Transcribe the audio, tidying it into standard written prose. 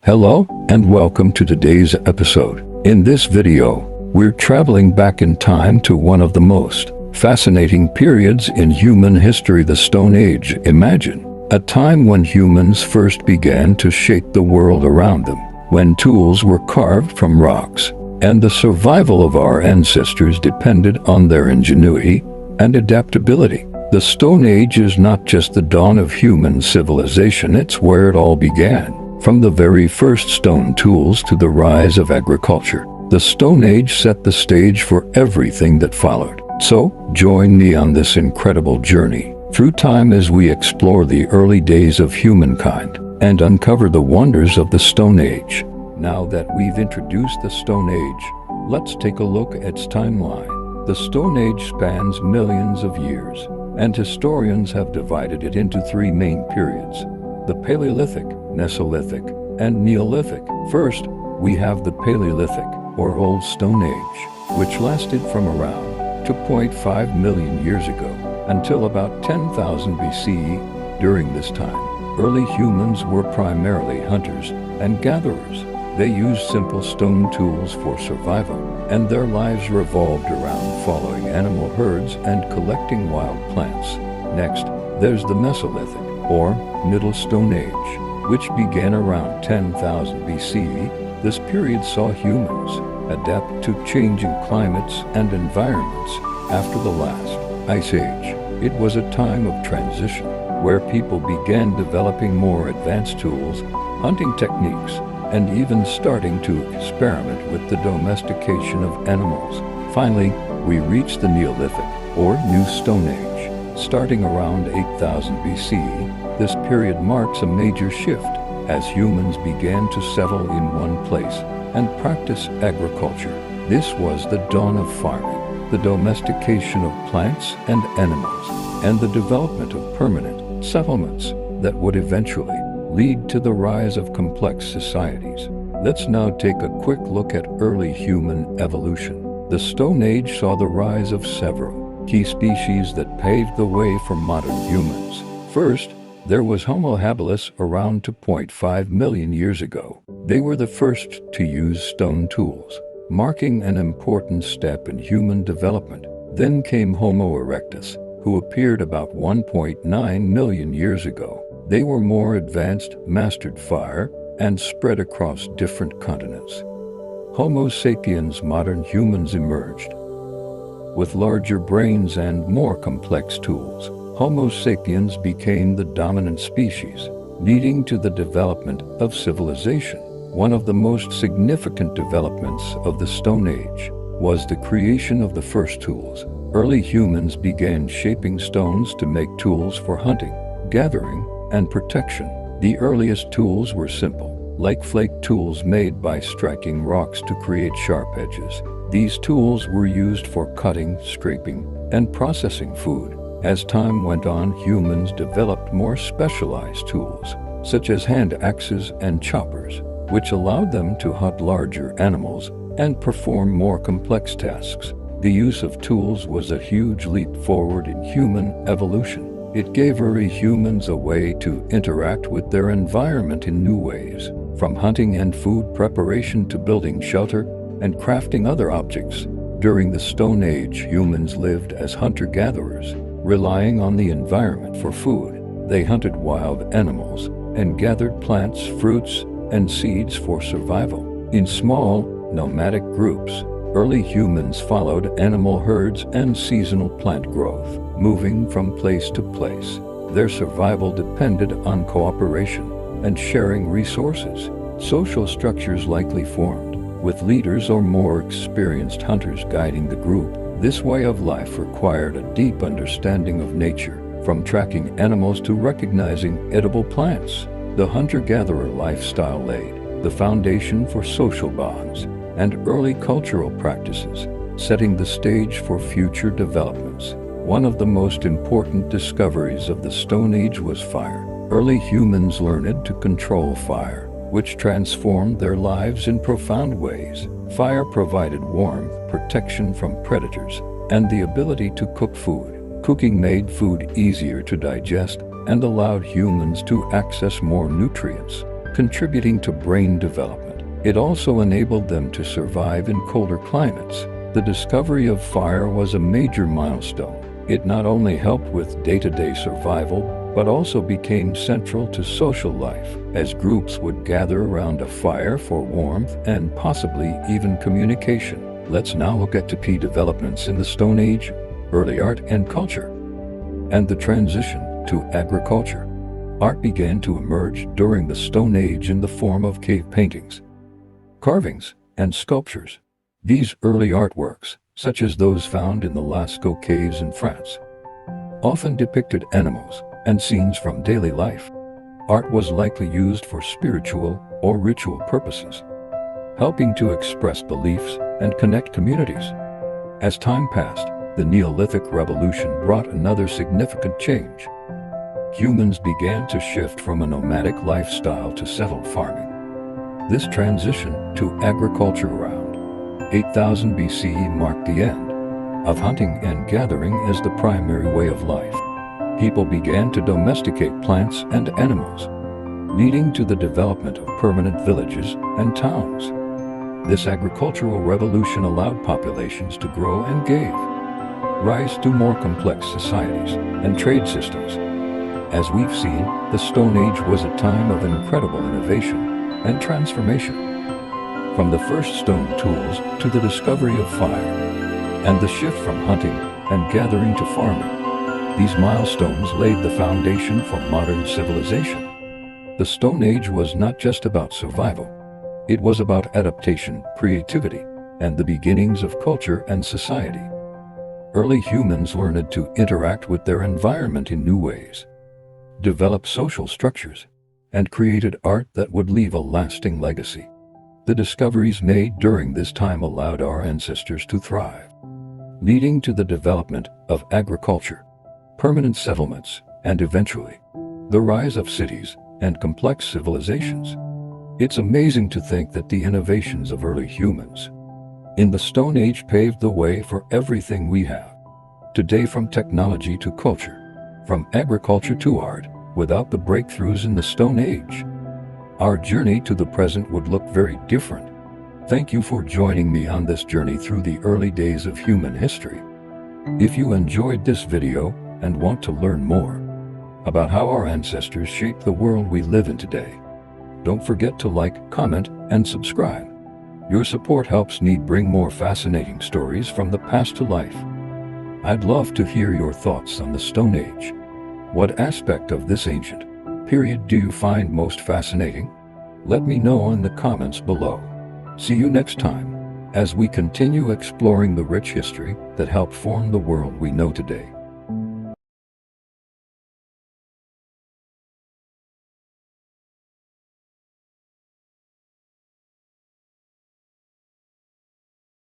Hello and welcome to today's episode. In this video, we're traveling back in time to one of the most fascinating periods in human history, the Stone Age. Imagine a time when humans first began to shape the world around them, when tools were carved from rocks, and the survival of our ancestors depended on their ingenuity and adaptability. The Stone Age is not just the dawn of human civilization, it's where it all began. From the very first stone tools to the rise of agriculture, the Stone Age set the stage for everything that followed. So, join me on this incredible journey through time as we explore the early days of humankind and uncover the wonders of the Stone Age. Now that we've introduced the Stone Age, let's take a look at its timeline. The Stone Age spans millions of years, and historians have divided it into three main periods: the Paleolithic, Mesolithic, and Neolithic. First, we have the Paleolithic, or Old Stone Age, which lasted from around 2.5 million years ago until about 10,000 BCE. During this time, early humans were primarily hunters and gatherers. They used simple stone tools for survival, and their lives revolved around following animal herds and collecting wild plants. Next, there's the Mesolithic, or Middle Stone Age, which began around 10,000 BCE. This period saw humans adapt to changing climates and environments. After the last Ice Age, it was a time of transition where people began developing more advanced tools, hunting techniques, and even starting to experiment with the domestication of animals. Finally, we reach the Neolithic, or New Stone Age. Starting around 8000 BCE, this period marks a major shift as humans began to settle in one place and practice agriculture. This was the dawn of farming, the domestication of plants and animals, and the development of permanent settlements that would eventually lead to the rise of complex societies. Let's now take a quick look at early human evolution. The Stone Age saw the rise of several key species that paved the way for modern humans. First, there was Homo habilis around 2.5 million years ago. They were the first to use stone tools, marking an important step in human development. Then came Homo erectus, who appeared about 1.9 million years ago. They were more advanced, mastered fire, and spread across different continents. Homo sapiens, modern humans, emerged with larger brains and more complex tools. Homo sapiens became the dominant species, leading to the development of civilization. One of the most significant developments of the Stone Age was the creation of the first tools. Early humans began shaping stones to make tools for hunting, gathering, and protection. The earliest tools were simple, like flake tools made by striking rocks to create sharp edges. These tools were used for cutting, scraping, and processing food. As time went on, humans developed more specialized tools, such as hand axes and choppers, which allowed them to hunt larger animals and perform more complex tasks. The use of tools was a huge leap forward in human evolution. It gave early humans a way to interact with their environment in new ways, from hunting and food preparation to building shelter and crafting other objects. During the Stone Age, humans lived as hunter-gatherers, relying on the environment for food. They hunted wild animals and gathered plants, fruits, and seeds for survival. In small, nomadic groups, early humans followed animal herds and seasonal plant growth, moving from place to place. Their survival depended on cooperation and sharing resources. Social structures likely formed, with leaders or more experienced hunters guiding the group. This way of life required a deep understanding of nature, from tracking animals to recognizing edible plants. The hunter-gatherer lifestyle laid the foundation for social bonds and early cultural practices, setting the stage for future developments. One of the most important discoveries of the Stone Age was fire. Early humans learned to control fire, which transformed their lives in profound ways. Fire provided warmth, protection from predators, and the ability to cook food. Cooking made food easier to digest and allowed humans to access more nutrients. contributing to brain development. It also enabled them to survive in colder climates. The discovery of fire was a major milestone. It not only helped with day-to-day survival, but also became central to social life, as groups would gather around a fire for warmth and possibly even communication. Let's now look at key developments in the Stone Age, early art and culture, and the transition to agriculture. Art began to emerge during the Stone Age in the form of cave paintings, carvings, and sculptures. These early artworks, such as those found in the Lascaux caves in France, often depicted animals and scenes from daily life. Art was likely used for spiritual or ritual purposes, helping to express beliefs and connect communities. As time passed, the Neolithic revolution brought another significant change. Humans began to shift from a nomadic lifestyle to settled farming. This transition to agriculture around 8000 BCE marked the end of hunting and gathering as the primary way of life. People began to domesticate plants and animals, leading to the development of permanent villages and towns. This agricultural revolution allowed populations to grow and gave rise to more complex societies and trade systems. As we've seen, the Stone Age was a time of incredible innovation and transformation. From the first stone tools to the discovery of fire, and the shift from hunting and gathering to farming, these milestones laid the foundation for modern civilization. The Stone Age was not just about survival. It was about adaptation, creativity, and the beginnings of culture and society. Early humans learned to interact with their environment in new ways, develop social structures, and created art that would leave a lasting legacy. The discoveries made during this time allowed our ancestors to thrive, leading to the development of agriculture, permanent settlements, and eventually, the rise of cities and complex civilizations. It's amazing to think that the innovations of early humans in the Stone Age paved the way for everything we have today, from technology to culture, from agriculture to art. Without the breakthroughs in the Stone Age, our journey to the present would look very different. Thank you for joining me on this journey through the early days of human history. If you enjoyed this video and want to learn more about how our ancestors shaped the world we live in today, don't forget to like, comment, and subscribe. Your support helps me bring more fascinating stories from the past to life. I'd love to hear your thoughts on the Stone Age. What aspect of this ancient period do you find most fascinating? Let me know in the comments below. See you next time, as we continue exploring the rich history that helped form the world we know today.